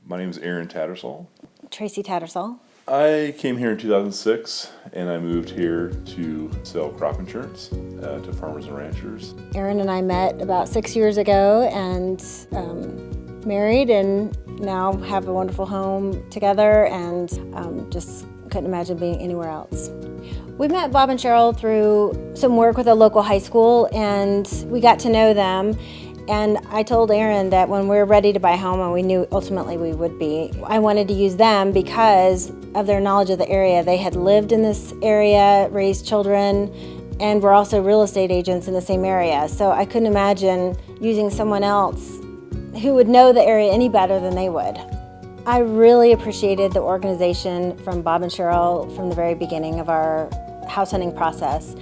My name is Aaron Tattersall. Tracy Tattersall. I came here in 2006 and I moved here to sell crop insurance to farmers and ranchers. Aaron and I met about 6 years ago and married, and now have a wonderful home together, and just couldn't imagine being anywhere else. We met Bob and Cheryl through some work with a local high school, and we got to know them. And I told Aaron that when we were ready to buy a home, and we knew ultimately we would be, I wanted to use them because of their knowledge of the area. They had lived in this area, raised children, and were also real estate agents in the same area. So I couldn't imagine using someone else who would know the area any better than they would. I really appreciated the organization from Bob and Cheryl from the very beginning of our house hunting process.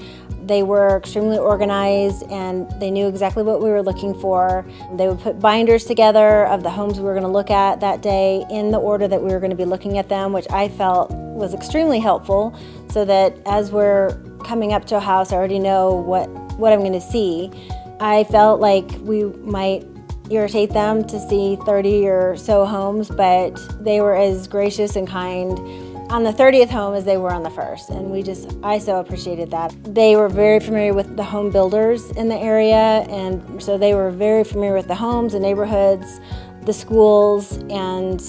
They were extremely organized and they knew exactly what we were looking for. They would put binders together of the homes we were going to look at that day in the order that we were going to be looking at them, which I felt was extremely helpful, so that as we're coming up to a house, I already know what I'm going to see. I felt like we might irritate them to see 30 or so homes, but they were as gracious and kind on the 30th home as they were on the first, and I so appreciated that. They were very familiar with the home builders in the area, and so they were very familiar with the homes, the neighborhoods, the schools, and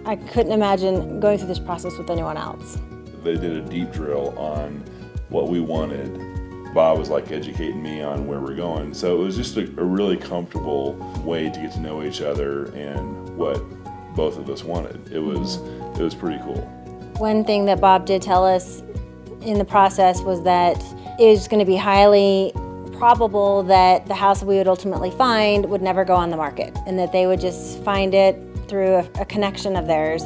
I couldn't imagine going through this process with anyone else. They did a deep drill on what we wanted. Bob was like educating me on where we're going, so it was just a really comfortable way to get to know each other and what both of us wanted. It was pretty cool. One thing that Bob did tell us in the process was that it was going to be highly probable that the house we would ultimately find would never go on the market, and that they would just find it through a connection of theirs.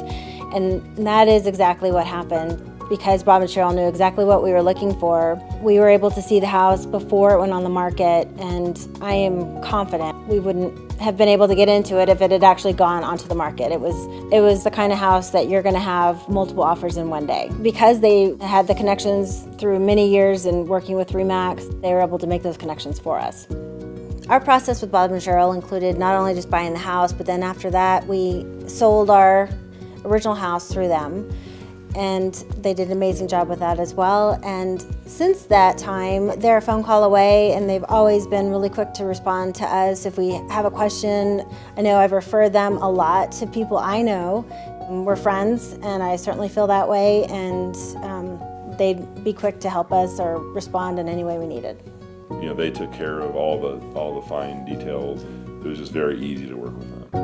And that is exactly what happened. Because Bob and Cheryl knew exactly what we were looking for, we were able to see the house before it went on the market, and I am confident we wouldn't have been able to get into it if it had actually gone onto the market. It was the kind of house that you're going to have multiple offers in one day. Because they had the connections through many years and working with RE/MAX, they were able to make those connections for us. Our process with Bob and Cheryl included not only just buying the house, but then after that we sold our original house through them. And they did an amazing job with that as well. And since that time, they're a phone call away, and they've always been really quick to respond to us if we have a question. I know I've referred them a lot to people I know. We're friends, and I certainly feel that way, and they'd be quick to help us or respond in any way we needed. You know, they took care of all the fine details. It was just very easy to work with them.